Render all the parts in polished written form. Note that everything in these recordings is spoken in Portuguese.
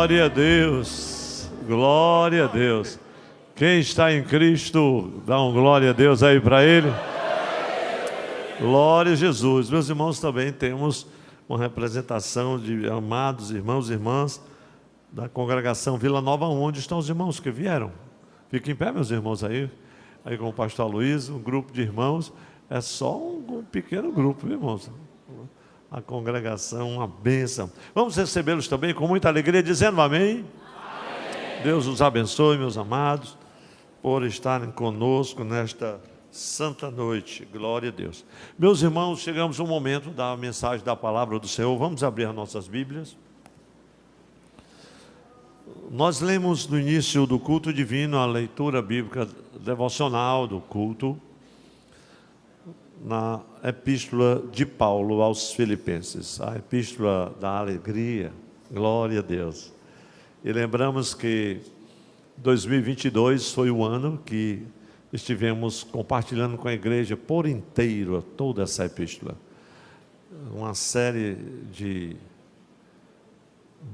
Glória a Deus, glória a Deus. Quem está em Cristo, dá um glória a Deus aí para Ele. Glória a Jesus. Meus irmãos, também temos uma representação de amados irmãos e irmãs da congregação Vila Nova. Onde estão os irmãos que vieram? Fiquem em pé, meus irmãos, aí com o pastor Luiz, um grupo de irmãos. É só um pequeno grupo, irmãos. A congregação, uma bênção. Vamos recebê-los também com muita alegria, dizendo amém. Amém. Deus os abençoe, meus amados, por estarem conosco nesta santa noite. Glória a Deus. Meus irmãos, chegamos ao momento da mensagem da palavra do Senhor. Vamos abrir as nossas Bíblias. Nós lemos no início do culto divino a leitura bíblica devocional do culto, na epístola de Paulo aos Filipenses, a epístola da alegria. Glória a Deus. E lembramos que 2022 foi o ano que estivemos compartilhando com a igreja por inteiro toda essa epístola, uma série de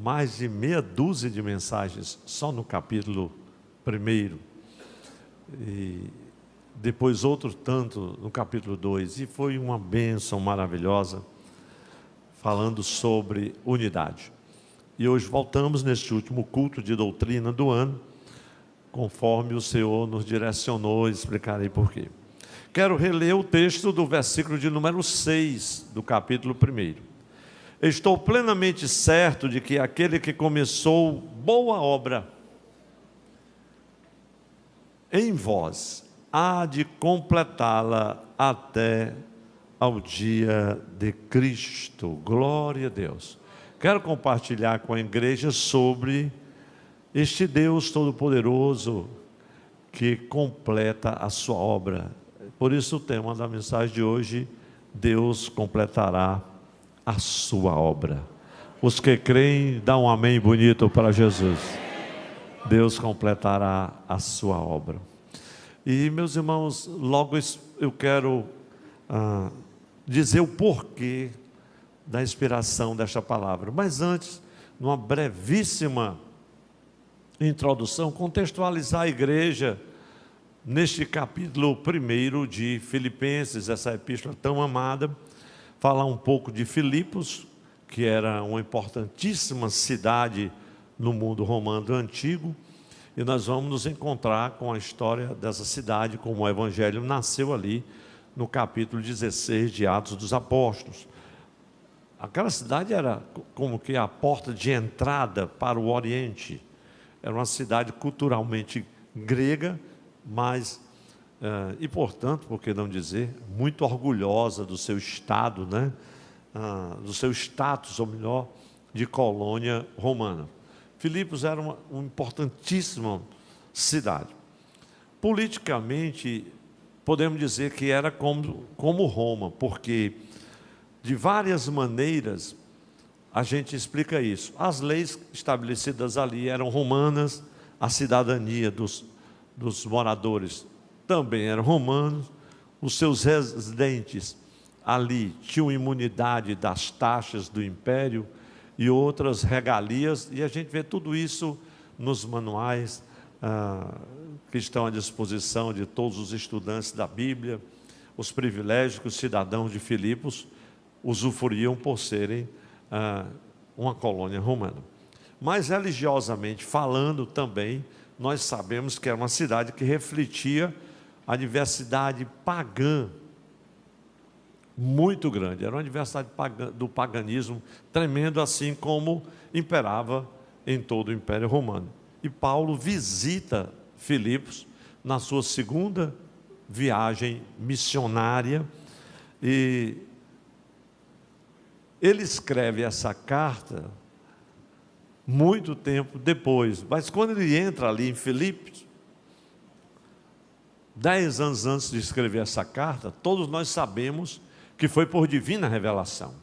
mais de meia dúzia de mensagens só no capítulo 1, e depois outro tanto no capítulo 2, e foi uma bênção maravilhosa, falando sobre unidade. E hoje voltamos neste último culto de doutrina do ano, conforme o Senhor nos direcionou, explicarei por quê. Quero reler o texto do versículo de número 6 do capítulo 1. Estou plenamente certo de que aquele que começou boa obra em vós há de completá-la até ao dia de Cristo. Glória a Deus. Quero compartilhar com a igreja sobre este Deus Todo-Poderoso que completa a sua obra. Por isso o tema da mensagem de hoje: Deus completará a sua obra. Os que creem, dão um amém bonito para Jesus. Deus completará a sua obra. E, meus irmãos, logo eu quero dizer o porquê da inspiração desta palavra. Mas antes, numa brevíssima introdução, contextualizar a igreja neste capítulo 1 de Filipenses, essa epístola tão amada, falar um pouco de Filipos, que era uma importantíssima cidade no mundo romano antigo. E nós vamos nos encontrar com a história dessa cidade, como o Evangelho nasceu ali, no capítulo 16 de Atos dos Apóstolos. Aquela cidade era como que a porta de entrada para o Oriente. Era uma cidade culturalmente grega, mas, e portanto, por que não dizer, muito orgulhosa do seu estado, né? Do seu status, ou melhor, de colônia romana. Filipos era uma importantíssima cidade. Politicamente, podemos dizer que era como Roma, porque de várias maneiras a gente explica isso. As leis estabelecidas ali eram romanas, a cidadania dos moradores também eram romanos, os seus residentes ali tinham imunidade das taxas do império e outras regalias, e a gente vê tudo isso nos manuais que estão à disposição de todos os estudantes da Bíblia, os privilégios que os cidadãos de Filipos usufruíam por serem uma colônia romana. Mas religiosamente falando também, nós sabemos que era uma cidade que refletia a diversidade pagã muito grande. Era uma diversidade do paganismo tremendo, assim como imperava em todo o Império Romano. E Paulo visita Filipos na sua segunda viagem missionária, e ele escreve essa carta muito tempo depois. Mas quando ele entra ali em Filipos, 10 anos antes de escrever essa carta, todos nós sabemos que foi por divina revelação.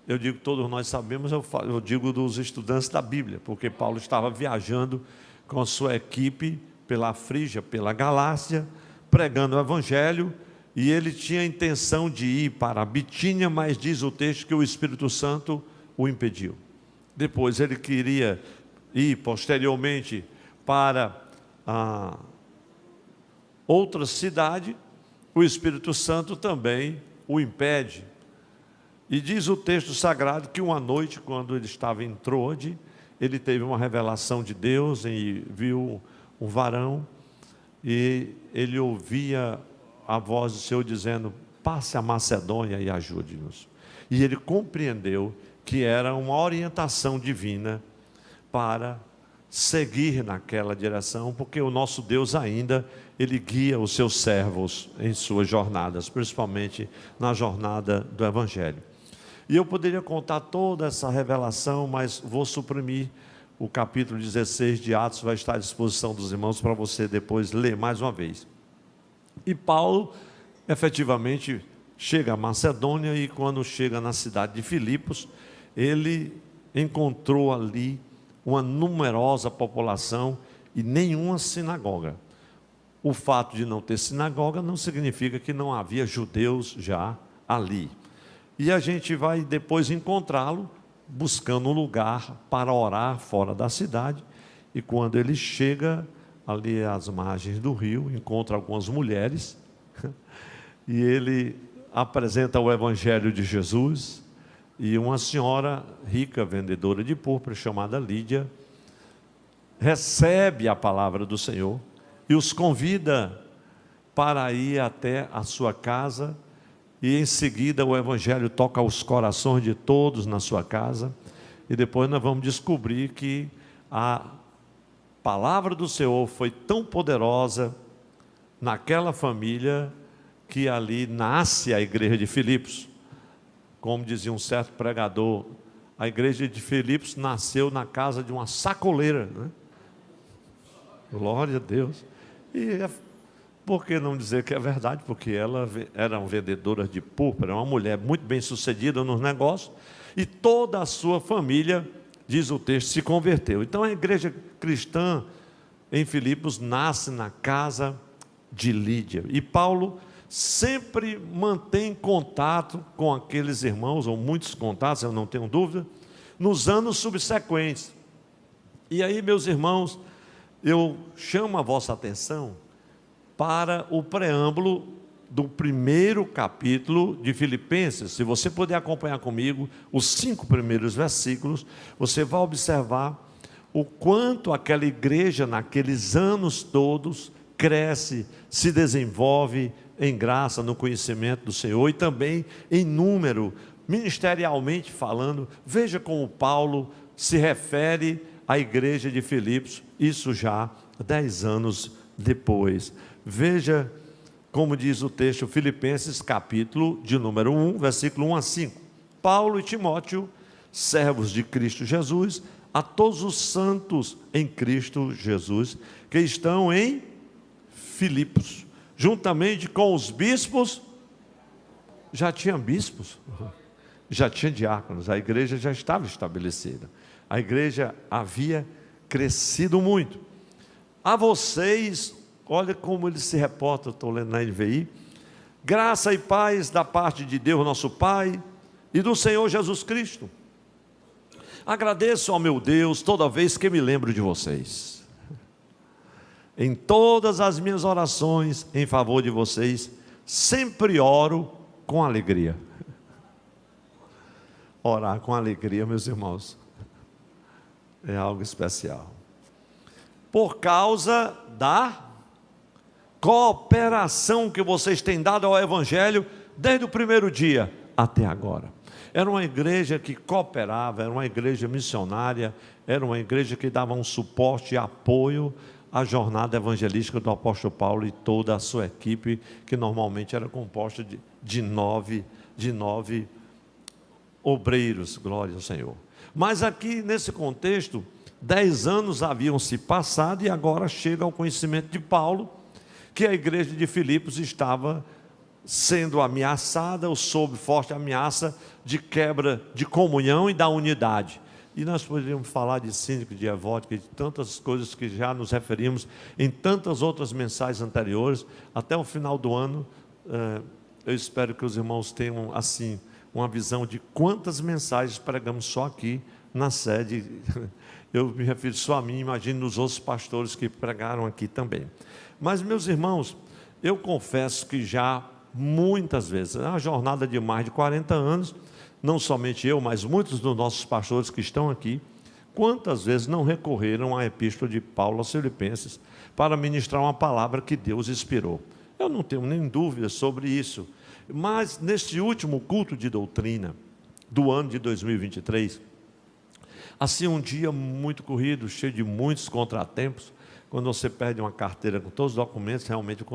Eu digo todos nós sabemos, eu digo dos estudantes da Bíblia, porque Paulo estava viajando com a sua equipe pela Frígia, pela Galácia, pregando o Evangelho, e ele tinha a intenção de ir para a Bitínia, mas diz o texto que o Espírito Santo o impediu. Depois ele queria ir posteriormente para outra cidade, o Espírito Santo também o impede. E diz o texto sagrado que uma noite, quando ele estava em Troade, ele teve uma revelação de Deus e viu um varão, e ele ouvia a voz do Senhor dizendo: passe a Macedônia e ajude-nos. E ele compreendeu que era uma orientação divina para seguir naquela direção, porque o nosso Deus ainda, Ele guia os seus servos em suas jornadas, principalmente na jornada do Evangelho. E eu poderia contar toda essa revelação, mas vou suprimir. O capítulo 16 de Atos vai estar à disposição dos irmãos para você depois ler mais uma vez. E Paulo, efetivamente, chega a Macedônia, e quando chega na cidade de Filipos, ele encontrou ali uma numerosa população e nenhuma sinagoga. O fato de não ter sinagoga não significa que não havia judeus já ali. E a gente vai depois encontrá-lo buscando um lugar para orar fora da cidade. E quando ele chega ali às margens do rio, encontra algumas mulheres e ele apresenta o Evangelho de Jesus. E uma senhora rica, vendedora de púrpura, chamada Lídia, recebe a palavra do Senhor e os convida para ir até a sua casa. E em seguida o Evangelho toca os corações de todos na sua casa. E depois nós vamos descobrir que a palavra do Senhor foi tão poderosa naquela família, que ali nasce a igreja de Filipos. Como dizia um certo pregador, a igreja de Filipos nasceu na casa de uma sacoleira, né? Glória a Deus. E por que não dizer que é verdade? Porque ela era uma vendedora de púrpura, uma mulher muito bem sucedida nos negócios, e toda a sua família, diz o texto, se converteu. Então a igreja cristã em Filipos nasce na casa de Lídia, e Paulo sempre mantém contato com aqueles irmãos, ou muitos contatos, eu não tenho dúvida, nos anos subsequentes. E aí, meus irmãos, eu chamo a vossa atenção para o preâmbulo do primeiro capítulo de Filipenses. Se você puder acompanhar comigo os 5 primeiros versículos, você vai observar o quanto aquela igreja naqueles anos todos cresce, se desenvolve em graça, no conhecimento do Senhor, e também em número, ministerialmente falando. Veja como Paulo se refere à igreja de Filipos, isso já 10 anos depois. Veja como diz o texto, Filipenses capítulo de número 1, versículo 1 a 5. Paulo e Timóteo, servos de Cristo Jesus, a todos os santos em Cristo Jesus, que estão em Filipos, juntamente com os bispos. Já tinha bispos, já tinha diáconos, a igreja já estava estabelecida, a igreja havia crescido muito. A vocês, olha como ele se reporta, estou lendo na NVI: graça e paz da parte de Deus nosso Pai e do Senhor Jesus Cristo. Agradeço ao meu Deus toda vez que me lembro de vocês. Em todas as minhas orações em favor de vocês, sempre oro com alegria. Orar com alegria, meus irmãos, é algo especial. Por causa da cooperação que vocês têm dado ao Evangelho desde o primeiro dia até agora. Era uma igreja que cooperava, era uma igreja missionária, era uma igreja que dava um suporte e apoio à jornada evangelística do apóstolo Paulo e toda a sua equipe, que normalmente era composta de nove obreiros, glória ao Senhor. Mas aqui nesse contexto, 10 anos haviam se passado e agora chega ao conhecimento de Paulo que a igreja de Filipos estava sendo ameaçada, ou sob forte ameaça de quebra de comunhão e da unidade. E nós poderíamos falar de síndico, de evótica, de tantas coisas que já nos referimos em tantas outras mensagens anteriores. Até o final do ano, eu espero que os irmãos tenham assim uma visão de quantas mensagens pregamos só aqui na sede. Eu me refiro só a mim, imagine nos outros pastores que pregaram aqui também. Mas, meus irmãos, eu confesso que já muitas vezes, é uma jornada de mais de 40 anos, não somente eu, mas muitos dos nossos pastores que estão aqui, quantas vezes não recorreram à epístola de Paulo aos Filipenses para ministrar uma palavra que Deus inspirou. Eu não tenho nem dúvida sobre isso. Mas neste último culto de doutrina do ano de 2023, assim um dia muito corrido, cheio de muitos contratempos, quando você perde uma carteira com todos os documentos, realmente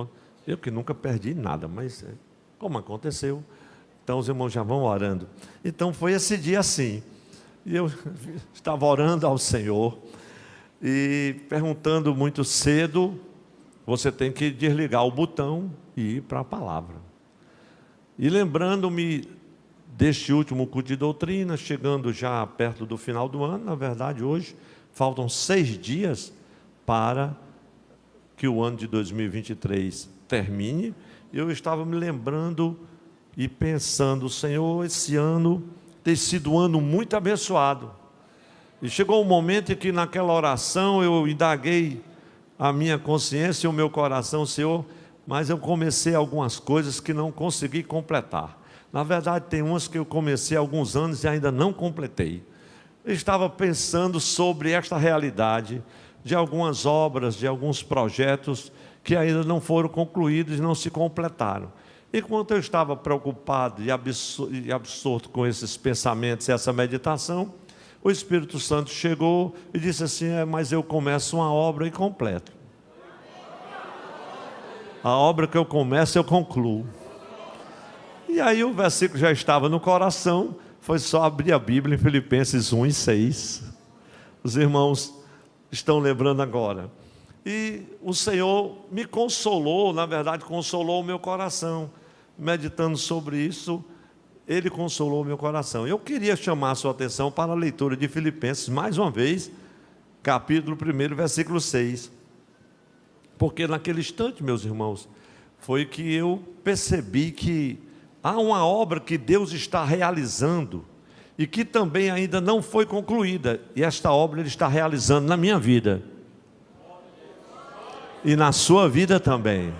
eu que nunca perdi nada, mas como aconteceu, então os irmãos já vão orando. Então foi esse dia assim, e eu estava orando ao Senhor e perguntando muito cedo, você tem que desligar o botão e ir para a palavra. E lembrando-me deste último culto de doutrina, chegando já perto do final do ano, na verdade hoje, faltam 6 dias para que o ano de 2023 termine, eu estava me lembrando e pensando, Senhor, esse ano tem sido um ano muito abençoado. E chegou um momento em que naquela oração eu indaguei a minha consciência e o meu coração, Senhor, mas eu comecei algumas coisas que não consegui completar. Na verdade, tem umas que eu comecei há alguns anos e ainda não completei. Eu estava pensando sobre esta realidade de algumas obras, de alguns projetos que ainda não foram concluídos e não se completaram. Enquanto eu estava preocupado e absorto com esses pensamentos e essa meditação, o Espírito Santo chegou e disse assim, mas eu começo uma obra e completo. A obra que eu começo, eu concluo. E aí o versículo já estava no coração, foi só abrir a Bíblia em Filipenses 1 e 6. Os irmãos estão lembrando agora. E o Senhor me consolou, na verdade consolou o meu coração. Meditando sobre isso, Ele consolou o meu coração. Eu queria chamar a sua atenção para a leitura de Filipenses, mais uma vez, capítulo 1, versículo 6. Porque naquele instante, meus irmãos, foi que eu percebi que há uma obra que Deus está realizando e que também ainda não foi concluída. E esta obra Ele está realizando na minha vida. E na sua vida também.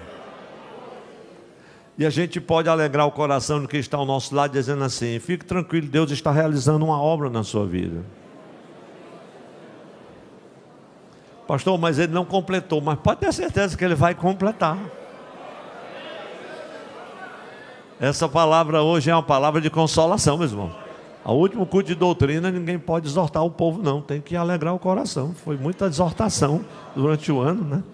E a gente pode alegrar o coração do que está ao nosso lado, dizendo assim, fique tranquilo, Deus está realizando uma obra na sua vida. Pastor, mas Ele não completou, mas pode ter certeza que Ele vai completar. Essa palavra hoje é uma palavra de consolação, meu irmão. O último culto de doutrina, ninguém pode exortar o povo não, tem que alegrar o coração. Foi muita exortação durante o ano, né?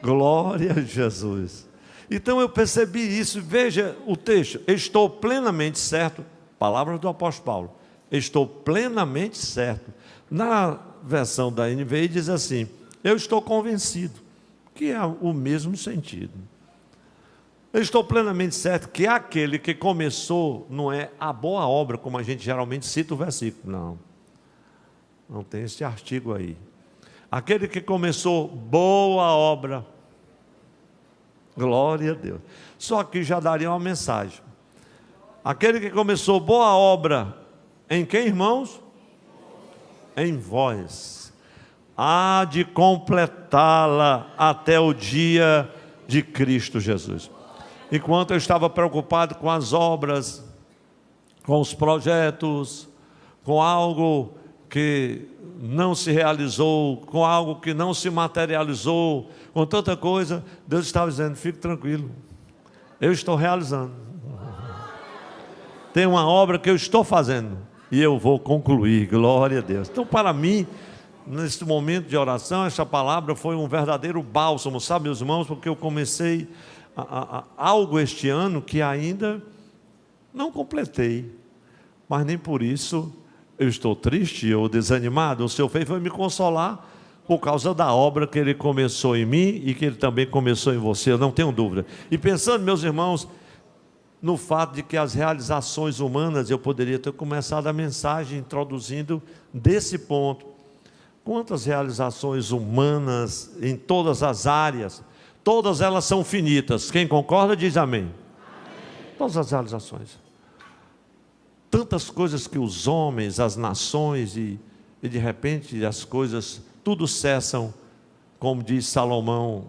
Glória a Jesus. Então eu percebi isso, veja o texto, estou plenamente certo, palavras do apóstolo Paulo, estou plenamente certo. Na versão da NVI diz assim, eu estou convencido, que é o mesmo sentido. Eu estou plenamente certo que aquele que começou não é a boa obra, como a gente geralmente cita o versículo, não tem esse artigo aí. Aquele que começou boa obra, glória a Deus. Só que já daria uma mensagem. Aquele que começou boa obra, em quem, irmãos? Em vós. Há de completá-la até o dia de Cristo Jesus. Enquanto eu estava preocupado com as obras, com os projetos, com algo que não se realizou, com algo que não se materializou, com tanta coisa, Deus estava dizendo, fique tranquilo, eu estou realizando. Tem uma obra que eu estou fazendo, e eu vou concluir, glória a Deus. Então para mim, nesse momento de oração, essa palavra foi um verdadeiro bálsamo, sabe meus irmãos, porque eu comecei algo este ano que ainda não completei, mas nem por isso eu estou triste ou desanimado. O Senhor fez foi me consolar por causa da obra que Ele começou em mim e que Ele também começou em você, eu não tenho dúvida. E pensando, meus irmãos, no fato de que as realizações humanas, eu poderia ter começado a mensagem introduzindo desse ponto. Quantas realizações humanas em todas as áreas, todas elas são finitas. Quem concorda diz amém. Todas as realizações. tantas coisas que os homens, as nações e de repente as coisas, tudo cessam, como diz Salomão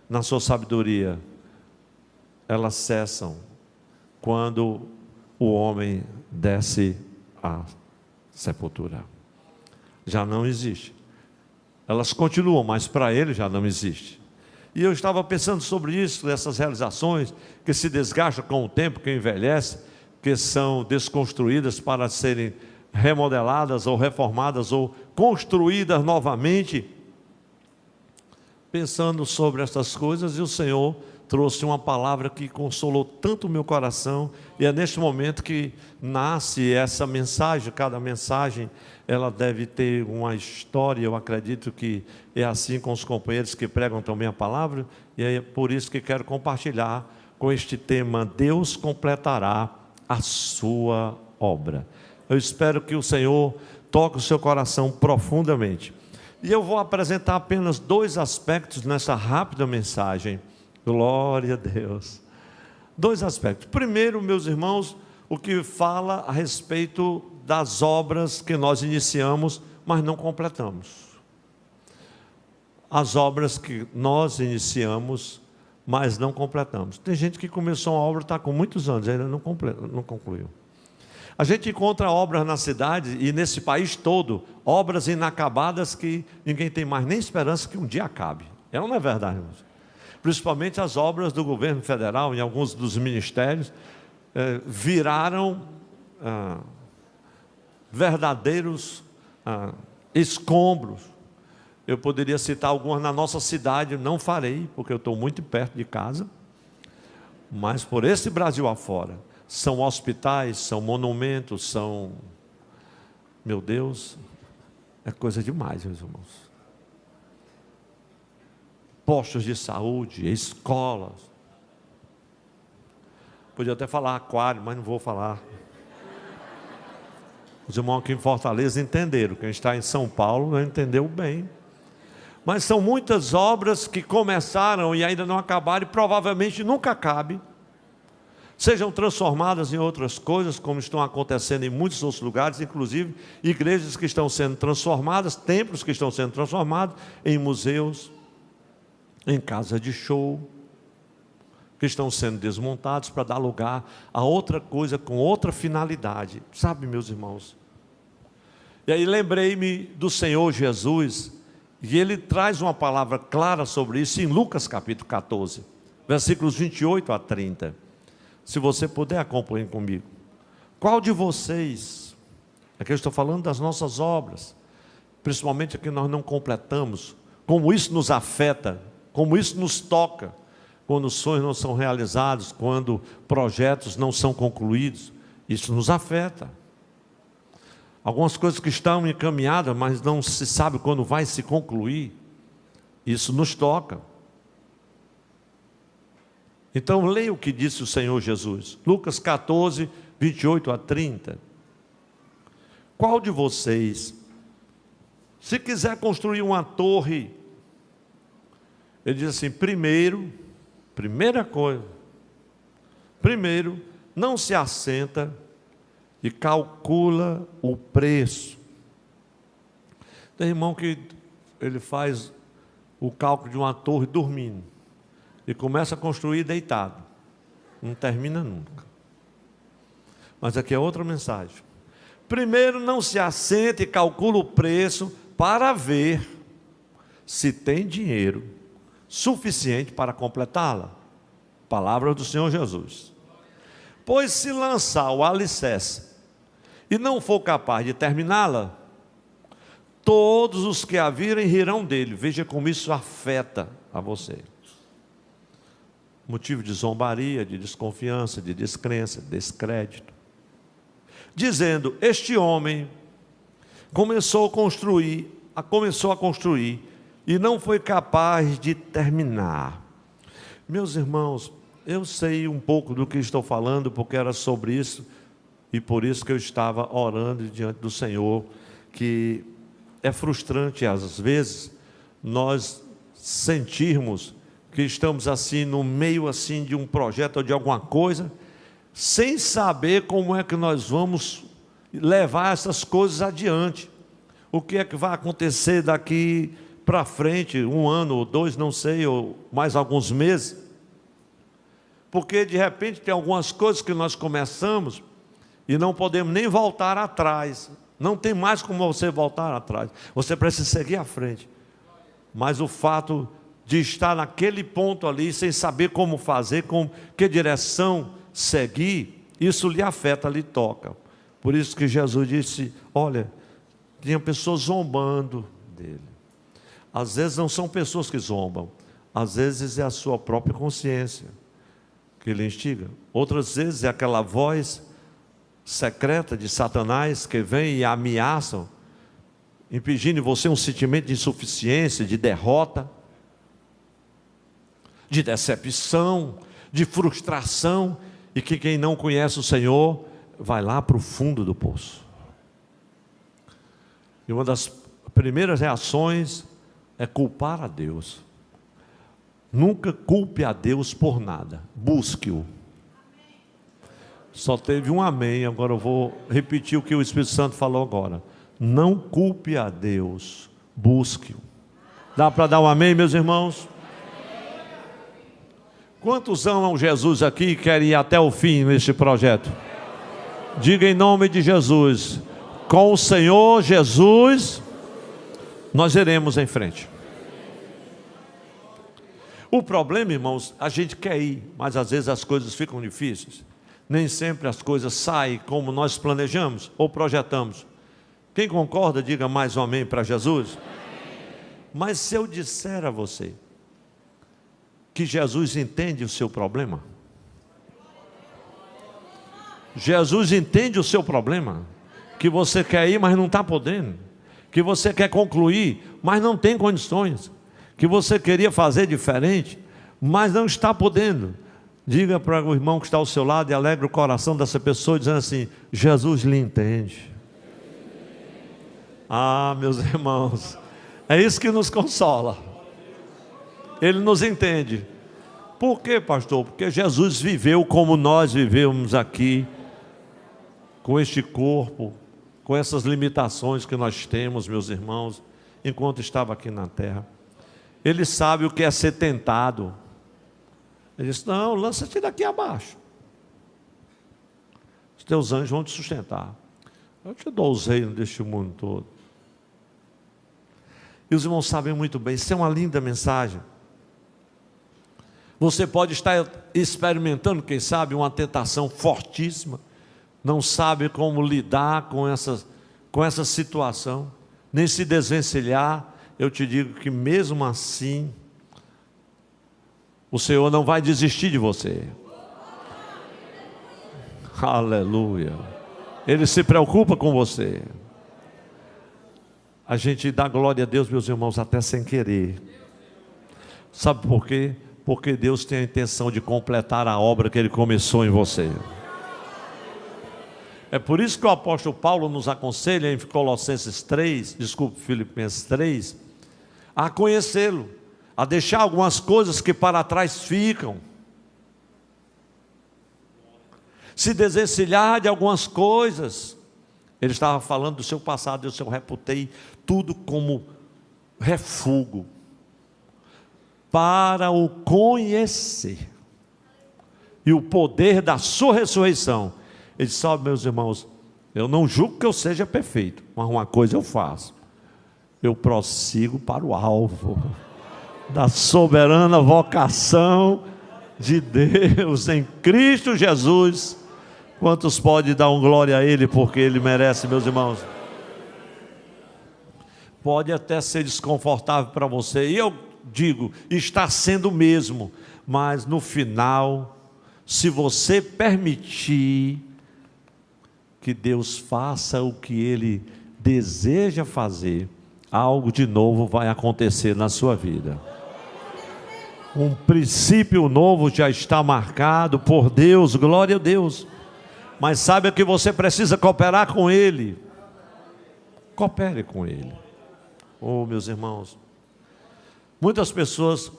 na sua sabedoria, elas cessam quando o homem desce à sepultura. Já não existe. Elas continuam, mas para ele já não existe. E eu estava pensando sobre isso, essas realizações que se desgastam com o tempo, que envelhece, que são desconstruídas para serem remodeladas ou reformadas ou construídas novamente. Pensando sobre essas coisas, e o Senhor trouxe uma palavra que consolou tanto o meu coração, e é neste momento que nasce essa mensagem. Cada mensagem, ela deve ter uma história. Eu acredito que é assim com os companheiros que pregam também a palavra, e é por isso que quero compartilhar com este tema: Deus completará a sua obra. Eu espero que o Senhor toque o seu coração profundamente. E eu vou apresentar apenas 2 aspectos nessa rápida mensagem. Glória a Deus. 2 aspectos. Primeiro, meus irmãos, o que fala a respeito das obras que nós iniciamos, mas não completamos. As obras que nós iniciamos, mas não completamos. Tem gente que começou uma obra, está com muitos anos, ainda não concluiu. A gente encontra obras na cidade e nesse país todo, obras inacabadas que ninguém tem mais nem esperança que um dia acabe. Não é verdade, irmãos? Principalmente as obras do governo federal, em alguns dos ministérios, viraram verdadeiros escombros. Eu poderia citar algumas na nossa cidade, não farei, porque eu estou muito perto de casa, mas por esse Brasil afora, são hospitais, são monumentos, são, meu Deus, é coisa demais, meus irmãos. Postos de saúde, escolas. Podia até falar aquário, mas não vou falar. Os irmãos aqui em Fortaleza entenderam, quem está em São Paulo não entendeu bem. Mas são muitas obras que começaram e ainda não acabaram, e provavelmente nunca acabe. Sejam transformadas em outras coisas, como estão acontecendo em muitos outros lugares, inclusive igrejas que estão sendo transformadas, templos que estão sendo transformados em museus, em casa de show, que estão sendo desmontados para dar lugar a outra coisa com outra finalidade. Sabe, meus irmãos? E aí lembrei-me do Senhor Jesus, e Ele traz uma palavra clara sobre isso em Lucas capítulo 14, versículos 28 a 30. Se você puder, acompanhe comigo. Qual de vocês, aqui eu estou falando das nossas obras, principalmente a que nós não completamos, como isso nos afeta, como isso nos toca, quando sonhos não são realizados, quando projetos não são concluídos, isso nos afeta. Algumas coisas que estão encaminhadas, mas não se sabe quando vai se concluir, isso nos toca. Então leia o que disse o Senhor Jesus, Lucas 14, 28 a 30. Qual de vocês, se quiser construir uma torre, ele diz assim: primeira coisa, não se assenta e calcula o preço. Tem irmão que ele faz o cálculo de uma torre dormindo, e começa a construir deitado, não termina nunca. Mas aqui é outra mensagem. Primeiro, não se assenta e calcula o preço para ver se tem dinheiro suficiente para completá-la. Palavra do Senhor Jesus. Pois se lançar o alicerce e não for capaz de terminá-la, todos os que a virem rirão dele. Veja como isso afeta a você. Motivo de zombaria, de desconfiança, de descrença, descrédito. Dizendo: este homem começou a construir e não foi capaz de terminar. Meus irmãos, eu sei um pouco do que estou falando, porque era sobre isso, e por isso que eu estava orando diante do Senhor, que é frustrante às vezes nós sentirmos que estamos assim no meio assim de um projeto ou de alguma coisa, sem saber como é que nós vamos levar essas coisas adiante. O que é que vai acontecer daqui para frente, 1 ano ou 2, não sei, ou mais alguns meses. Porque de repente tem algumas coisas que nós começamos e não podemos nem voltar atrás. Não tem mais como você voltar atrás. Você precisa seguir à frente. Mas o fato de estar naquele ponto ali, sem saber como fazer, com que direção seguir, isso lhe afeta, lhe toca. Por isso que Jesus disse, olha, tinha pessoas zombando dele. Às vezes não são pessoas que zombam, às vezes é a sua própria consciência que lhe instiga. Outras vezes é aquela voz secreta de Satanás que vem e ameaçam, impedindo em você um sentimento de insuficiência, de derrota, de decepção, de frustração, e que quem não conhece o Senhor vai lá para o fundo do poço. E uma das primeiras reações é culpar a Deus. Nunca culpe a Deus por nada, busque-o. Só teve um amém, agora eu vou repetir o que o Espírito Santo falou agora. Não culpe a Deus, busque-o. Dá para dar um amém, meus irmãos? Quantos amam Jesus aqui e querem ir até o fim neste projeto? Diga em nome de Jesus, com o Senhor Jesus, nós iremos em frente. O problema, irmãos, a gente quer ir, mas às vezes as coisas ficam difíceis. Nem sempre as coisas saem como nós planejamos ou projetamos. Quem concorda, diga mais um amém para Jesus. Mas se eu disser a você que Jesus entende o seu problema, Jesus entende o seu problema, que você quer ir, mas não está podendo, que você quer concluir, mas não tem condições, que você queria fazer diferente, mas não está podendo. Diga para o irmão que está ao seu lado e alegre o coração dessa pessoa, dizendo assim: Jesus lhe entende. Ah, meus irmãos, é isso que nos consola. Ele nos entende. Por quê, pastor? Porque Jesus viveu como nós vivemos aqui, com este corpo, com essas limitações que nós temos, meus irmãos, enquanto estava aqui na terra. Ele sabe o que é ser tentado. Ele disse: não, lança-te daqui abaixo, os teus anjos vão te sustentar. Eu te dou os reinos deste mundo todo. E os irmãos sabem muito bem, isso é uma linda mensagem. Você pode estar experimentando, quem sabe, uma tentação fortíssima, não sabe como lidar com essa situação, nem se desvencilhar. Eu te digo que mesmo assim, o Senhor não vai desistir de você. Aleluia. Ele se preocupa com você. A gente dá glória a Deus, meus irmãos, até sem querer. Sabe por quê? Porque Deus tem a intenção de completar a obra que Ele começou em você. É por isso que o apóstolo Paulo nos aconselha em Filipenses 3, a conhecê-lo, a deixar algumas coisas que para trás ficam, se desvencilhar de algumas coisas. Ele estava falando do seu passado, eu reputei tudo como refúgio para o conhecer e o poder da sua ressurreição. Ele disse: sabe, meus irmãos, eu não julgo que eu seja perfeito, mas uma coisa eu faço: eu prossigo para o alvo da soberana vocação de Deus em Cristo Jesus. Quantos podem dar um glória a Ele, porque Ele merece, meus irmãos? Pode até ser desconfortável para você, e eu digo, está sendo mesmo, mas no final, se você permitir que Deus faça o que Ele deseja fazer, algo de novo vai acontecer na sua vida. Um princípio novo já está marcado por Deus, glória a Deus. Mas saiba que você precisa cooperar com Ele. Coopere com Ele. Oh, meus irmãos, muitas pessoas,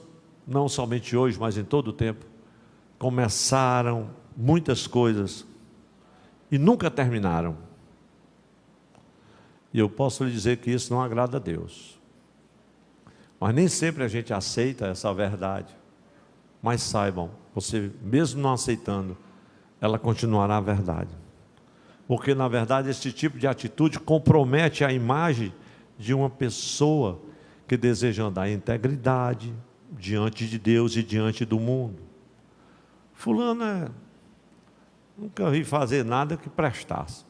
não somente hoje, mas em todo o tempo, começaram muitas coisas e nunca terminaram. E eu posso lhe dizer que isso não agrada a Deus. Mas nem sempre a gente aceita essa verdade. Mas saibam, você mesmo não aceitando, ela continuará a verdade. Porque na verdade esse tipo de atitude compromete a imagem de uma pessoa que deseja andar em integridade diante de Deus e diante do mundo. Fulano nunca vi fazer nada que prestasse.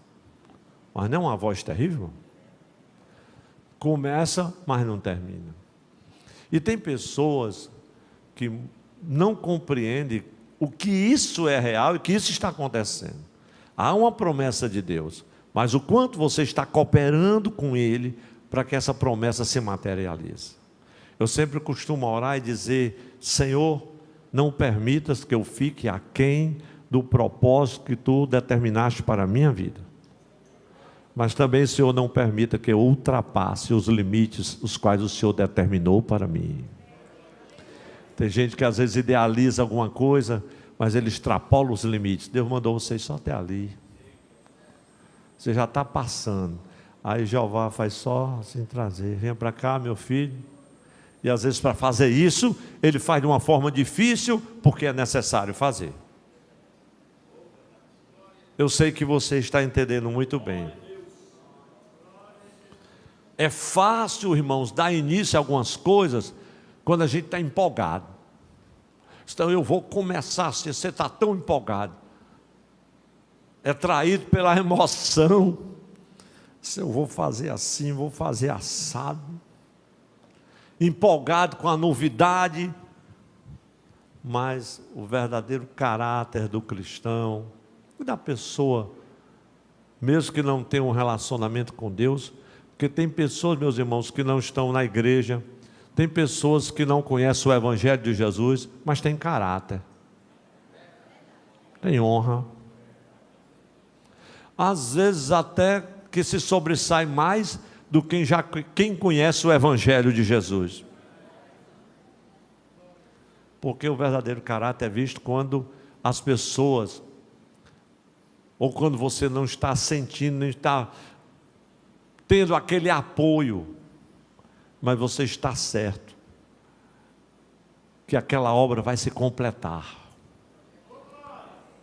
Mas não é uma voz terrível? Começa, mas não termina. E tem pessoas que não compreendem o que isso é real e que isso está acontecendo. Há uma promessa de Deus, mas o quanto você está cooperando com Ele para que essa promessa se materialize. Eu sempre costumo orar e dizer: Senhor, não permitas que eu fique aquém do propósito que Tu determinaste para a minha vida. Mas também, Senhor, não permita que eu ultrapasse os limites os quais o Senhor determinou para mim. Tem gente que às vezes idealiza alguma coisa, mas ele extrapola os limites. Deus mandou vocês só até ali. Você já está passando. Aí Jeová faz só assim trazer. Venha para cá, meu filho. E às vezes para fazer isso, ele faz de uma forma difícil, porque é necessário fazer. Eu sei que você está entendendo muito bem. É fácil, irmãos, dar início a algumas coisas quando a gente está empolgado. Então eu vou começar, se você está tão empolgado, é traído pela emoção. Se eu vou fazer assim, vou fazer assado, empolgado com a novidade, mas o verdadeiro caráter do cristão, da pessoa, mesmo que não tenha um relacionamento com Deus, porque tem pessoas, meus irmãos, que não estão na igreja, tem pessoas que não conhecem o Evangelho de Jesus, mas tem caráter, tem honra, às vezes até que se sobressai mais do que quem conhece o Evangelho de Jesus. Porque o verdadeiro caráter é visto quando as pessoas, ou quando você não está sentindo, não está tendo aquele apoio, mas você está certo que aquela obra vai se completar.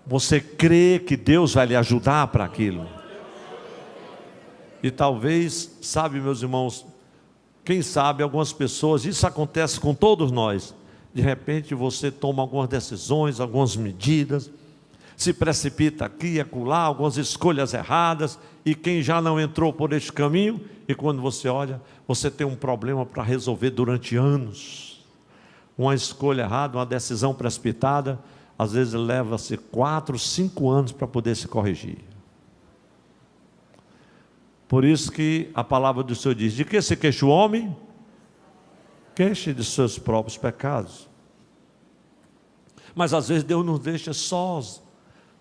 Você crê que Deus vai lhe ajudar para aquilo. E talvez, sabe, meus irmãos, quem sabe algumas pessoas, isso acontece com todos nós, de repente você toma algumas decisões, algumas medidas, se precipita aqui e acolá, algumas escolhas erradas, e quem já não entrou por este caminho, e quando você olha, você tem um problema para resolver durante anos. Uma escolha errada, uma decisão precipitada, às vezes leva-se 4, 5 anos para poder se corrigir. Por isso que a palavra do Senhor diz: de que se queixa o homem? Queixe de seus próprios pecados. Mas às vezes Deus nos deixa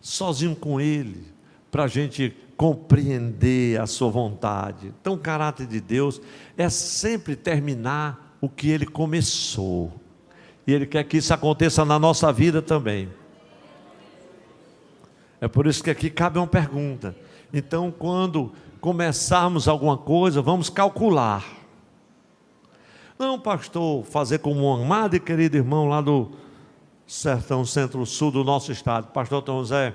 sozinho com Ele, para a gente compreender a sua vontade. Então o caráter de Deus é sempre terminar o que Ele começou, e Ele quer que isso aconteça na nossa vida também. É por isso que aqui cabe uma pergunta. Então, quando começarmos alguma coisa, vamos calcular. Não, pastor, fazer como um amado e querido irmão lá do sertão centro-sul do nosso estado, pastor Tom Zé,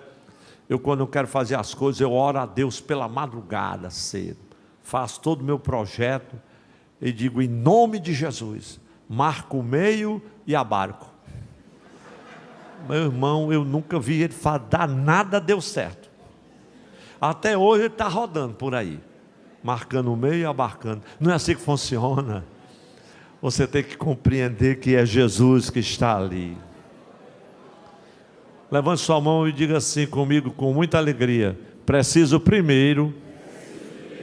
quando eu quero fazer as coisas, eu oro a Deus pela madrugada cedo, faço todo o meu projeto e digo: em nome de Jesus, marco o meio e abarco. Meu irmão, eu nunca vi ele dar nada, deu certo. Até hoje ele está rodando por aí, marcando o meio e abarcando. Não é assim que funciona. Você tem que compreender que é Jesus que está ali. Levante sua mão e diga assim comigo, com muita alegria: preciso primeiro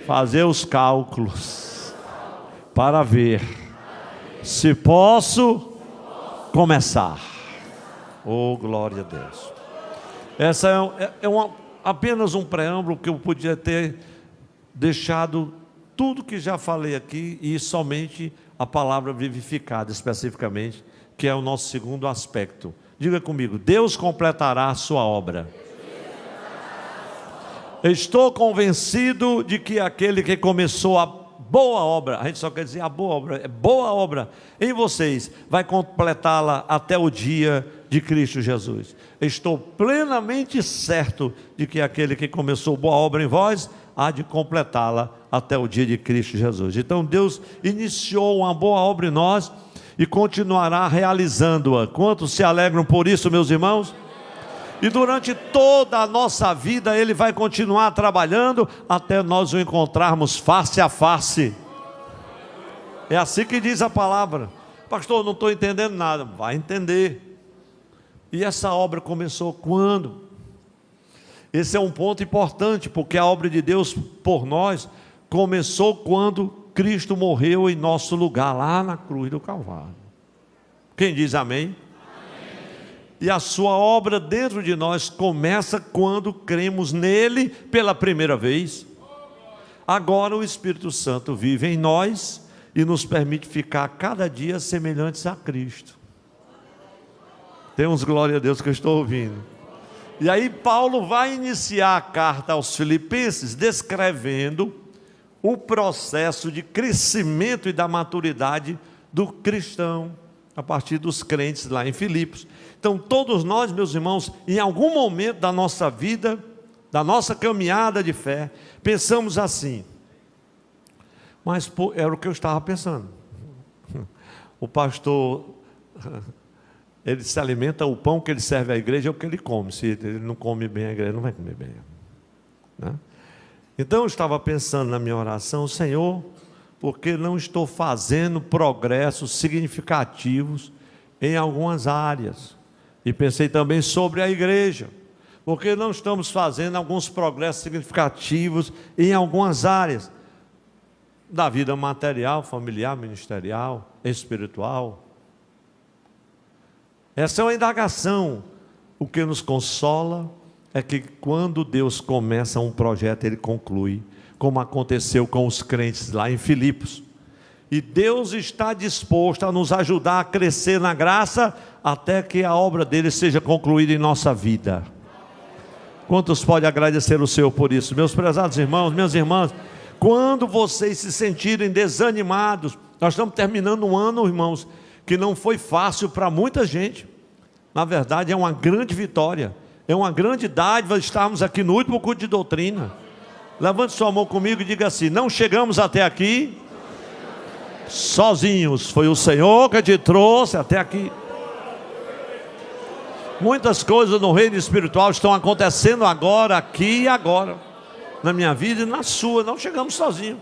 fazer os cálculos para ver se posso começar. Oh, glória a Deus. Essa apenas um preâmbulo que eu podia ter deixado tudo que já falei aqui, e somente a palavra vivificada especificamente, que é o nosso segundo aspecto. Diga comigo: Deus completará a sua obra. Estou convencido de que aquele que começou a boa obra, a gente só quer dizer a boa obra, é boa obra em vocês, vai completá-la até o dia de Cristo Jesus. Estou plenamente certo de que aquele que começou boa obra em vós, há de completá-la até o dia de Cristo Jesus. Então Deus iniciou uma boa obra em nós e continuará realizando-a. Quantos se alegram por isso, meus irmãos? E durante toda a nossa vida Ele vai continuar trabalhando até nós o encontrarmos face a face. É assim que diz a palavra. Pastor, não estou entendendo nada. Vai entender. E essa obra começou quando? Esse é um ponto importante, porque a obra de Deus por nós começou quando Cristo morreu em nosso lugar, lá na cruz do Calvário. Quem diz amém? E a sua obra dentro de nós começa quando cremos nele pela primeira vez. Agora o Espírito Santo vive em nós e nos permite ficar cada dia semelhantes a Cristo. Tem uns glória a Deus que eu estou ouvindo. E aí Paulo vai iniciar a carta aos Filipenses descrevendo o processo de crescimento e da maturidade do cristão, a partir dos crentes lá em Filipos. Então todos nós, meus irmãos, em algum momento da nossa vida, da nossa caminhada de fé, pensamos assim, mas era o que eu estava pensando. O pastor, ele se alimenta, o pão que ele serve à igreja é o que ele come. Se ele não come bem, a igreja não vai comer bem, né? Então eu estava pensando na minha oração: Senhor, porque não estou fazendo progressos significativos em algumas áreas. E pensei também sobre a igreja, porque não estamos fazendo alguns progressos significativos em algumas áreas da vida material, familiar, ministerial, espiritual. Essa é uma indagação. O que nos consola é que quando Deus começa um projeto, Ele conclui, como aconteceu com os crentes lá em Filipos. E Deus está disposto a nos ajudar a crescer na graça, até que a obra dele seja concluída em nossa vida. Quantos podem agradecer o Senhor por isso? Meus prezados irmãos, minhas irmãs, quando vocês se sentirem desanimados, nós estamos terminando um ano, irmãos, que não foi fácil para muita gente. Na verdade é uma grande vitória, é uma grande dádiva estarmos aqui no último culto de doutrina. Levante sua mão comigo e diga assim: não chegamos até aqui sozinhos, foi o Senhor que te trouxe até aqui. Muitas coisas no reino espiritual estão acontecendo agora, aqui e agora, na minha vida e na sua. Não chegamos sozinhos.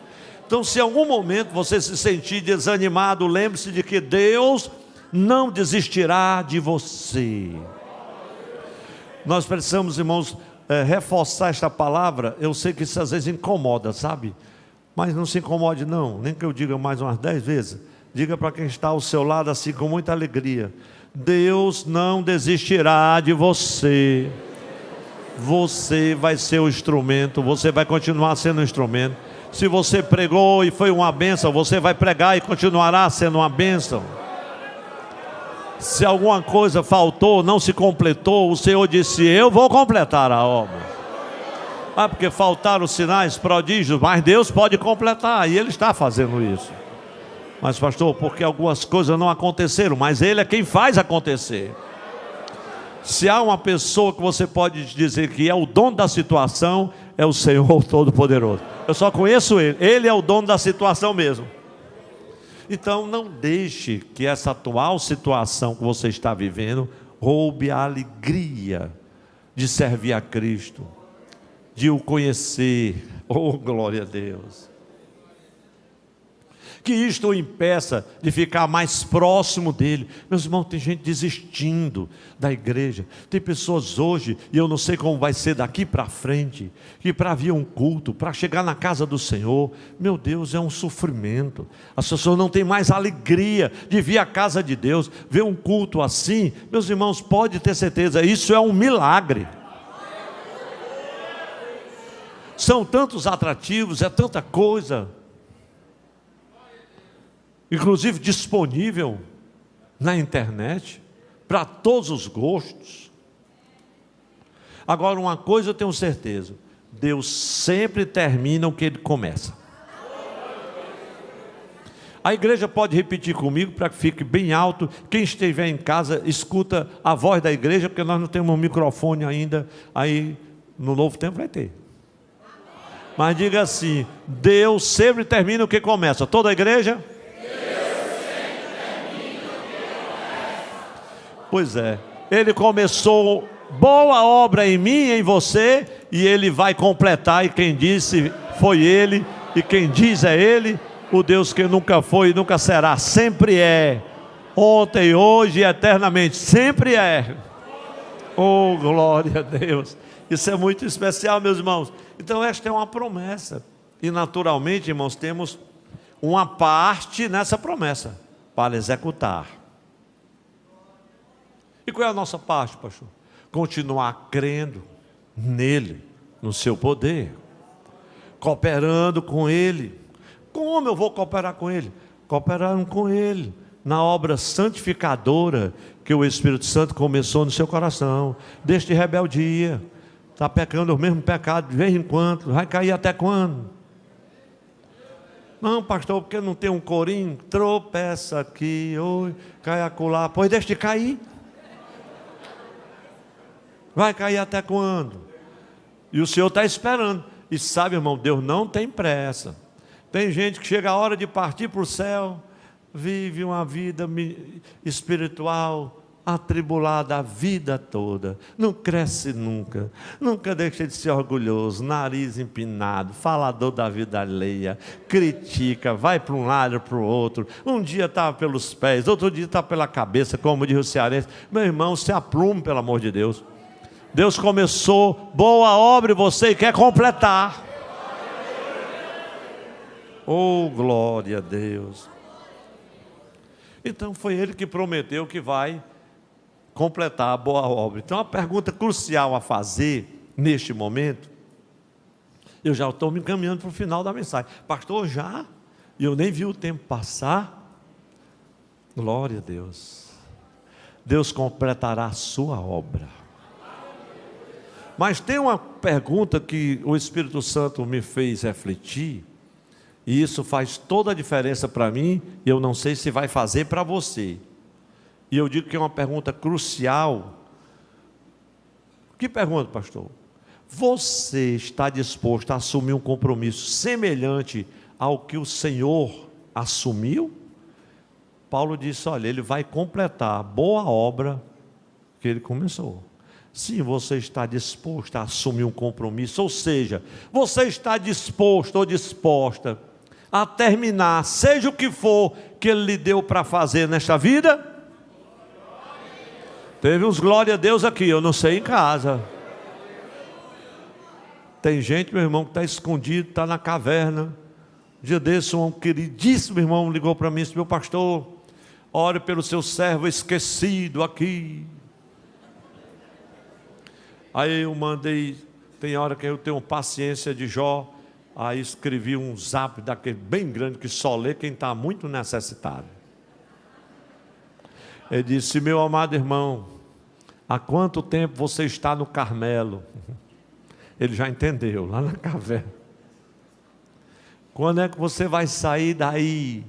Então, se em algum momento você se sentir desanimado, lembre-se de que Deus não desistirá de você. Nós precisamos, irmãos, reforçar esta palavra. Eu sei que isso às vezes incomoda, sabe? Mas não se incomode não, nem que eu diga mais umas 10 vezes. Diga para quem está ao seu lado assim com muita alegria: Deus não desistirá de você. Você vai ser o instrumento, você vai continuar sendo um instrumento. Se você pregou e foi uma bênção, você vai pregar e continuará sendo uma bênção. Se alguma coisa faltou, não se completou, o Senhor disse: eu vou completar a obra. Porque faltaram os sinais, prodígios, mas Deus pode completar, e Ele está fazendo isso. Mas pastor, porque algumas coisas não aconteceram, mas Ele é quem faz acontecer. Se há uma pessoa que você pode dizer que é o dono da situação, é o Senhor Todo-Poderoso. Eu só conheço Ele, Ele é o dono da situação mesmo. Então não deixe que essa atual situação que você está vivendo roube a alegria de servir a Cristo, de o conhecer. Oh, glória a Deus. Que isto o impeça de ficar mais próximo dele. Meus irmãos, tem gente desistindo da igreja. Tem pessoas hoje, e eu não sei como vai ser daqui para frente, que para vir um culto, para chegar na casa do Senhor, meu Deus, é um sofrimento. As pessoas não têm mais alegria de vir à casa de Deus, ver um culto assim. Meus irmãos, pode ter certeza, isso é um milagre. São tantos atrativos, é tanta coisa, inclusive disponível na internet, para todos os gostos. Agora, uma coisa eu tenho certeza: Deus sempre termina o que Ele começa. A igreja pode repetir comigo para que fique bem alto. Quem estiver em casa, escuta a voz da igreja, porque nós não temos um microfone ainda. Aí no novo tempo vai ter. Mas diga assim: Deus sempre termina o que começa. Toda a igreja? Deus sempre termina o que começa. Pois é, Ele começou boa obra em mim e em você, e Ele vai completar. E quem disse foi Ele, e quem diz é Ele. O Deus que nunca foi e nunca será, sempre é, ontem, hoje e eternamente, sempre é. Oh, glória a Deus! Isso é muito especial, meus irmãos. Então esta é uma promessa, e naturalmente, irmãos, temos uma parte nessa promessa, para executar. E qual é a nossa parte, pastor? Continuar crendo nele, no seu poder, cooperando com ele. Como eu vou cooperar com Ele? Cooperando com Ele na obra santificadora que o Espírito Santo começou no seu coração. Deixe de rebeldia, está pecando o mesmo pecado de vez em quando, vai cair até quando? Não, pastor, porque não tem um corinho? Tropeça aqui, oi, cai acolá, pois deixe de cair. Vai cair até quando? E o Senhor está esperando. E sabe, irmão, Deus não tem pressa. Tem gente que chega a hora de partir para o céu, vive uma vida espiritual atribulada a vida toda, não cresce nunca, nunca deixa de ser orgulhoso, nariz empinado, falador da vida alheia, critica, vai para um lado para o outro, um dia está pelos pés, outro dia está pela cabeça, como diz o cearense. Meu irmão, se aprume, pelo amor de Deus. Deus começou boa obra em você e quer completar. Oh, glória a Deus. Então foi Ele que prometeu que vai completar a boa obra. Então a pergunta crucial a fazer neste momento, eu já estou me encaminhando para o final da mensagem. Pastor, já? E eu nem vi o tempo passar. Glória a Deus. Deus completará a sua obra. Mas tem uma pergunta que o Espírito Santo me fez refletir, e isso faz toda a diferença para mim, e eu não sei se vai fazer para você. E eu digo que é uma pergunta crucial. Que pergunta, pastor? Você está disposto a assumir um compromisso semelhante ao que o Senhor assumiu? Paulo disse, olha, Ele vai completar a boa obra que Ele começou. Sim, você está disposto a assumir um compromisso, ou seja, você está disposto ou disposta a terminar, seja o que for que Ele lhe deu para fazer nesta vida? Teve uns glória a Deus aqui, eu não sei em casa. Tem gente, meu irmão, que está escondido, está na caverna. Um dia desse, um queridíssimo irmão ligou para mim e disse, meu pastor, ore pelo seu servo esquecido aqui. Aí eu mandei, tem hora que eu tenho paciência de Jó, aí escrevi um zap daquele bem grande que só lê quem está muito necessitado. Ele disse, meu amado irmão, há quanto tempo você está no Carmelo? Ele já entendeu, lá na caverna. Quando é que você vai sair daí?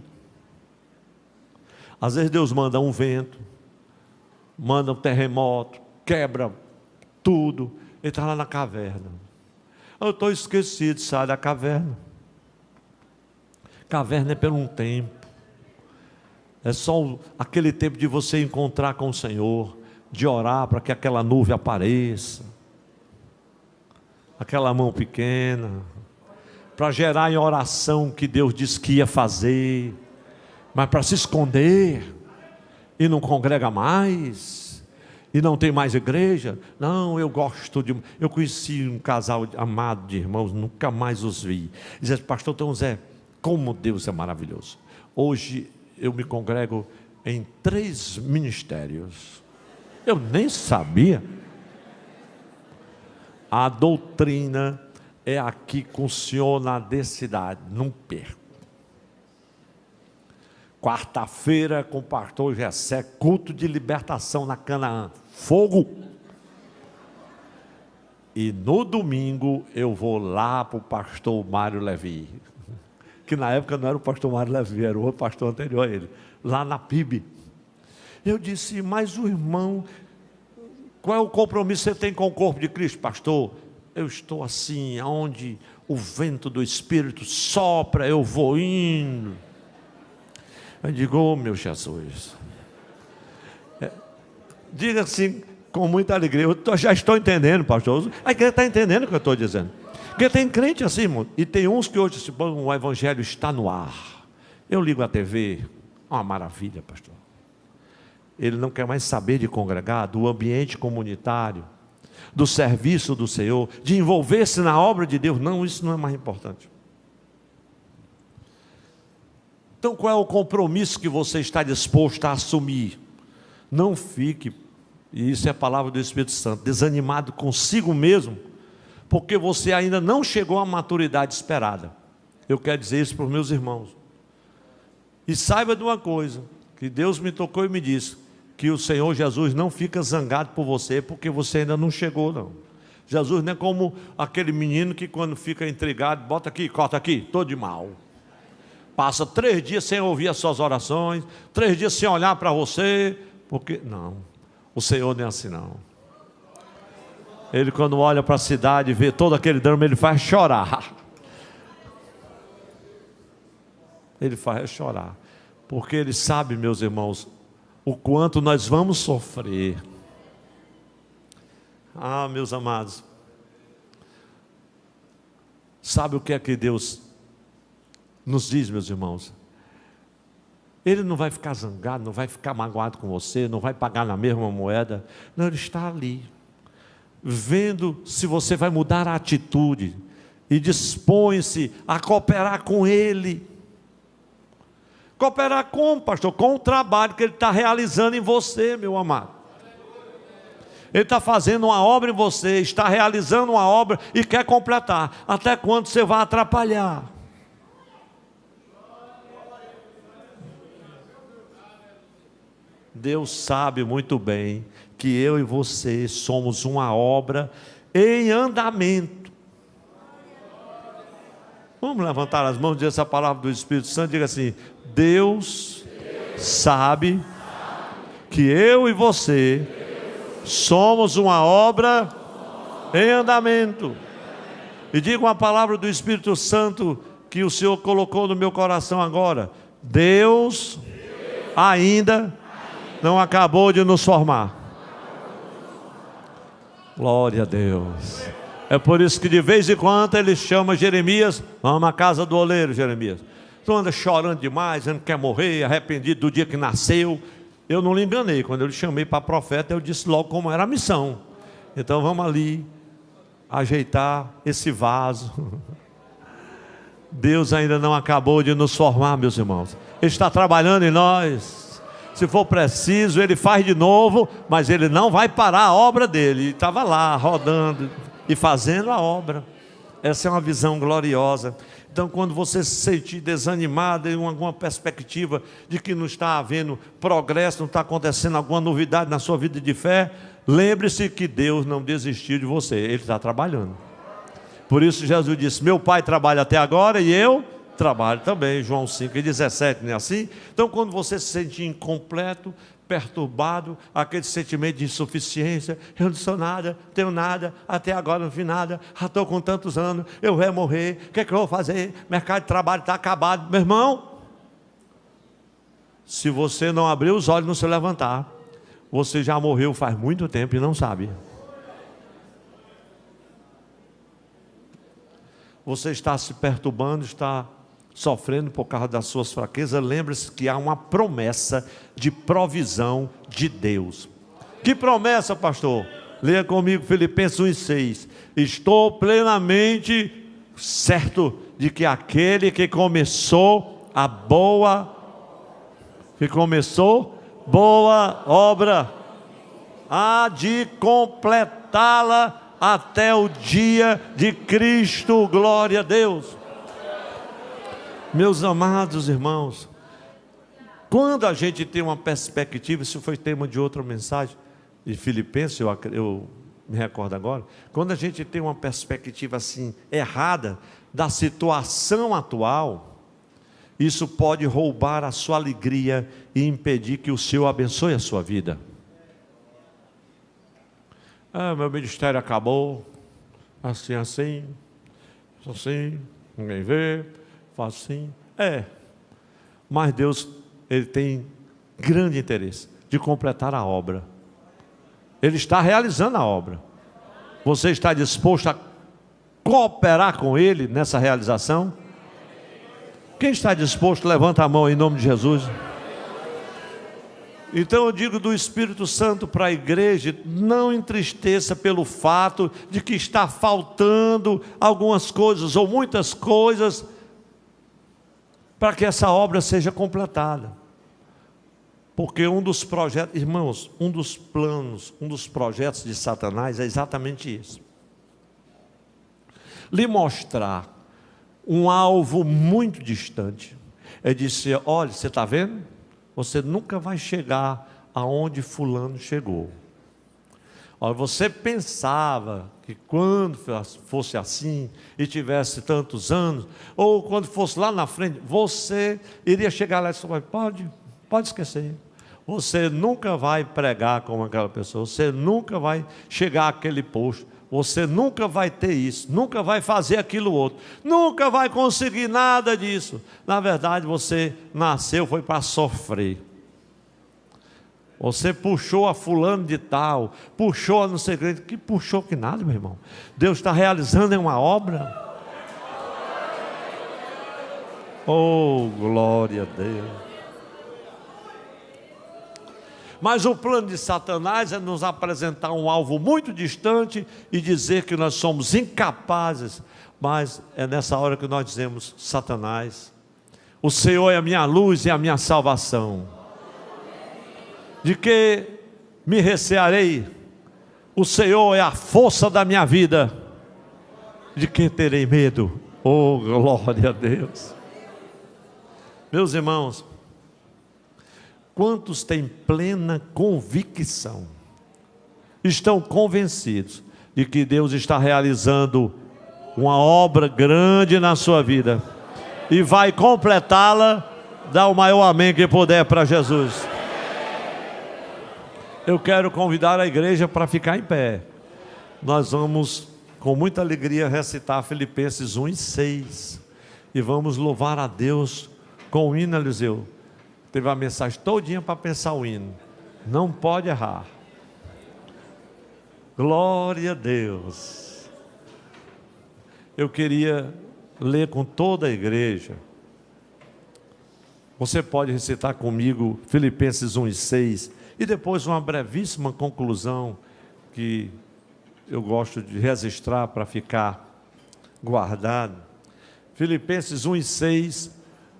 Às vezes Deus manda um vento, manda um terremoto, quebra tudo. Ele está lá na caverna. Eu estou esquecido, sai da caverna. Caverna é por um tempo. É só aquele tempo de você encontrar com o Senhor, de orar para que aquela nuvem apareça, aquela mão pequena, para gerar em oração o que Deus disse que ia fazer, mas para se esconder, e não congrega mais, e não tem mais igreja. Não, eu conheci um casal amado de irmãos, nunca mais os vi. Dizia, pastor Tom Zé, como Deus é maravilhoso. Hoje eu me congrego em 3 ministérios. Eu nem sabia. A doutrina é aqui com o senhor na densidade, não perco. quarta-feira com o pastor Gessé, culto de libertação na Canaã, fogo. E no domingo eu vou lá para o pastor Mário Levi, que na época não era o pastor Mário Levi, era o outro pastor anterior a ele, lá na PIB. Eu disse, mas o irmão, qual é o compromisso que você tem com o corpo de Cristo? Pastor, eu estou assim, onde o vento do Espírito sopra, eu vou indo. Eu digo, oh meu Jesus, diga assim, com muita alegria, eu já estou entendendo, pastor. A igreja está entendendo o que eu estou dizendo. Porque tem crente assim, irmão, e tem uns que hoje, o evangelho está no ar. Eu ligo a TV, uma maravilha, pastor. Ele não quer mais saber de congregar, do ambiente comunitário, do serviço do Senhor, de envolver-se na obra de Deus. Não, isso não é mais importante. Então qual é o compromisso que você está disposto a assumir? Não fique, e isso é a palavra do Espírito Santo, desanimado consigo mesmo, porque você ainda não chegou à maturidade esperada. Eu quero dizer isso para os meus irmãos. E saiba de uma coisa, que Deus me tocou e me disse, que o Senhor Jesus não fica zangado por você, porque você ainda não chegou não. Jesus não é como aquele menino que quando fica intrigado, bota aqui, corta aqui, todo de mal. Passa 3 dias sem ouvir as suas orações, 3 dias sem olhar para você, porque, não, o Senhor não é assim não. Ele quando olha para a cidade e vê todo aquele drama, ele faz chorar. Ele faz chorar, porque ele sabe, meus irmãos, o quanto nós vamos sofrer. Ah, meus amados, sabe o que é que Deus nos diz, meus irmãos? Ele não vai ficar zangado, não vai ficar magoado com você, não vai pagar na mesma moeda. Não, Ele está ali, vendo se você vai mudar a atitude, e dispõe-se a cooperar com Ele. Cooperar como, pastor? Com o trabalho que Ele está realizando em você, meu amado. Ele está fazendo uma obra em você, está realizando uma obra e quer completar. Até quando você vai atrapalhar? Deus sabe muito bem que eu e você somos uma obra em andamento. Vamos levantar as mãos e dizer essa palavra do Espírito Santo. Diga assim: Deus sabe que eu e você somos uma obra em andamento. E diga uma palavra do Espírito Santo que o Senhor colocou no meu coração agora: Deus ainda não acabou de nos formar. Glória a Deus. É por isso que de vez em quando Ele chama Jeremias: vamos à casa do oleiro, Jeremias. Tu anda chorando demais, não quer morrer, arrependido do dia que nasceu. Eu não lhe enganei, quando eu lhe chamei para profeta, eu disse logo como era a missão. Então vamos ali ajeitar esse vaso. Deus ainda não acabou de nos formar, meus irmãos. Ele está trabalhando em nós. Se for preciso, Ele faz de novo, mas Ele não vai parar a obra dele. Ele estava lá rodando e fazendo a obra. Essa é uma visão gloriosa. Então, quando você se sentir desanimado em alguma perspectiva de que não está havendo progresso, não está acontecendo alguma novidade na sua vida de fé, lembre-se que Deus não desistiu de você, Ele está trabalhando. Por isso Jesus disse: meu Pai trabalha até agora e eu trabalho também. João 5,17, não é assim? Então, quando você se sentir incompleto, perturbado, aquele sentimento de insuficiência, eu não sou nada, tenho nada, até agora não vi nada, já estou com tantos anos, eu vou morrer, o que é que eu vou fazer? Mercado de trabalho está acabado. Meu irmão, se você não abrir os olhos, não se levantar, você já morreu faz muito tempo e não sabe. Você está se perturbando, está sofrendo por causa das suas fraquezas. Lembre-se que há uma promessa de provisão de Deus. Que promessa, pastor? Leia comigo Filipenses 1,6. Estou plenamente certo de que aquele que começou a boa obra há de completá-la até o dia de Cristo. Glória a Deus. Meus amados irmãos, Quando a gente tem uma perspectiva, isso foi tema de outra mensagem, de Filipenses, eu me recordo agora, quando a gente tem uma perspectiva assim, errada, da situação atual, isso pode roubar a sua alegria e impedir que o Senhor abençoe a sua vida. Meu ministério acabou, assim, ninguém vê, faz assim. Mas Deus, Ele tem grande interesse de completar a obra. Ele está realizando a obra. Você está disposto a cooperar com Ele nessa realização? Quem está disposto, levanta a mão em nome de Jesus. Então eu digo do Espírito Santo para a igreja: não entristeça pelo fato de que está faltando algumas coisas ou muitas coisas para que essa obra seja completada. Porque um dos projetos, irmãos, um dos planos, um dos projetos de Satanás é exatamente isso: lhe mostrar um alvo muito distante. É dizer: olha, você está vendo? Você nunca vai chegar aonde fulano chegou. Olha, você pensava que quando fosse assim e tivesse tantos anos, ou quando fosse lá na frente, você iria chegar lá e falar: pode esquecer. Você nunca vai pregar como aquela pessoa, você nunca vai chegar àquele posto, você nunca vai ter isso, nunca vai fazer aquilo outro, nunca vai conseguir nada disso. Na verdade, você nasceu, foi para sofrer. Você puxou a fulano de tal, puxou a não sei o que puxou que nada, meu irmão. Deus está realizando uma obra. Oh, glória a Deus. Mas o plano de Satanás é nos apresentar um alvo muito distante e dizer que nós somos incapazes. Mas é nessa hora que nós dizemos: Satanás, o Senhor é a minha luz e a minha salvação. De que me recearei? O Senhor é a força da minha vida. De que terei medo? Oh, glória a Deus. Meus irmãos, quantos têm plena convicção, estão convencidos de que Deus está realizando uma obra grande na sua vida e vai completá-la? Dá o maior amém que puder para Jesus. Eu quero convidar a igreja para ficar em pé. Nós vamos com muita alegria recitar Filipenses 1:6 e vamos louvar a Deus com o hino. Eliseu teve a mensagem todinha para pensar o hino, não pode errar. Glória a Deus. Eu queria ler com toda a igreja. Você pode recitar comigo Filipenses 1:6 e depois uma brevíssima conclusão que eu gosto de registrar para ficar guardado. Filipenses 1:6,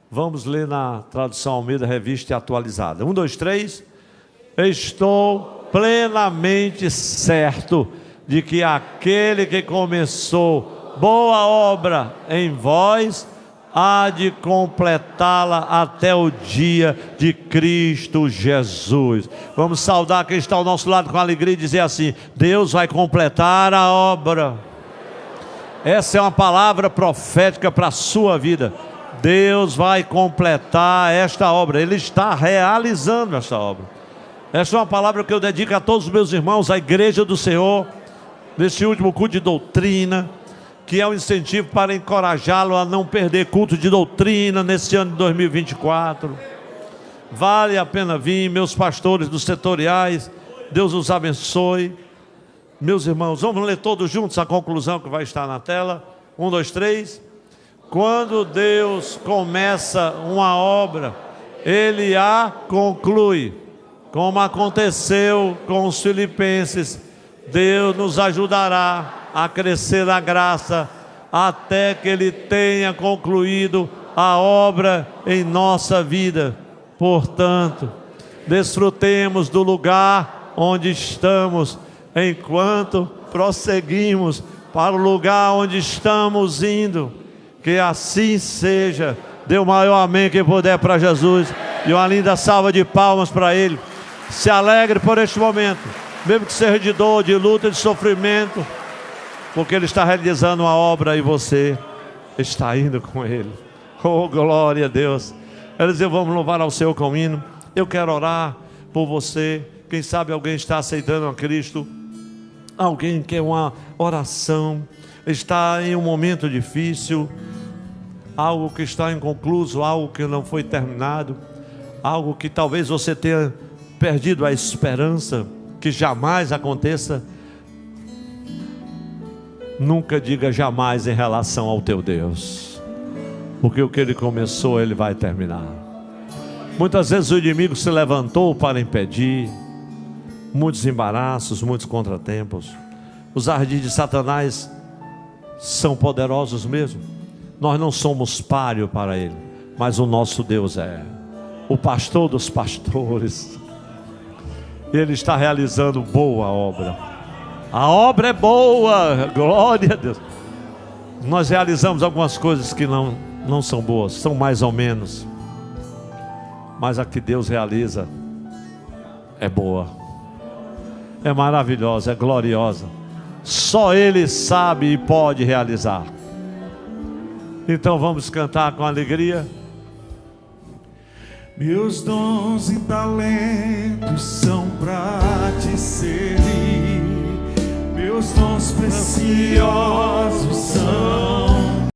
vamos ler na tradução Almeida Revista e Atualizada. 1, 2, 3. Estou plenamente certo de que aquele que começou boa obra em vós há de completá-la até o dia de Cristo Jesus. Vamos saudar quem está ao nosso lado com alegria e dizer assim: Deus vai completar a obra. Essa é uma palavra profética para a sua vida. Deus vai completar esta obra. Ele está realizando esta obra. Essa é uma palavra que eu dedico a todos os meus irmãos, à igreja do Senhor, nesse último culto de doutrina, que é um incentivo para encorajá-lo a não perder culto de doutrina nesse ano de 2024. Vale a pena vir, meus pastores dos setoriais, Deus os abençoe. Meus irmãos, vamos ler todos juntos a conclusão que vai estar na tela. 1, 2, 3. Quando Deus começa uma obra, Ele a conclui, como aconteceu com os filipenses. Deus nos ajudará a crescer na graça, até que Ele tenha concluído a obra em nossa vida. Portanto, desfrutemos do lugar onde estamos, enquanto prosseguimos para o lugar onde estamos indo. Que assim seja. Dê o maior amém que puder para Jesus. E uma linda salva de palmas para Ele. Se alegre por este momento, mesmo que seja de dor, de luta, de sofrimento, porque Ele está realizando uma obra e você está indo com Ele. Oh, glória a Deus. Eles diziam, vamos louvar ao Senhor com hino. Eu quero orar por você. Quem sabe alguém está aceitando a Cristo, alguém quer uma oração, está em um momento difícil, algo que está inconcluso, algo que não foi terminado, algo que talvez você tenha perdido a esperança que jamais aconteça. Nunca diga jamais em relação ao teu Deus, porque o que Ele começou, Ele vai terminar. Muitas vezes o inimigo se levantou para impedir, muitos embaraços, muitos contratempos. Os ardis de Satanás são poderosos mesmo. Nós não somos páreo para ele, mas o nosso Deus é o pastor dos pastores. Ele está realizando boa obra. A obra é boa, glória a Deus. Nós realizamos algumas coisas que não são boas, são mais ou menos, mas a que Deus realiza é boa, é maravilhosa, é gloriosa. Só Ele sabe e pode realizar. Então vamos cantar com alegria. Meus dons e talentos são pra te servir, meus dons preciosos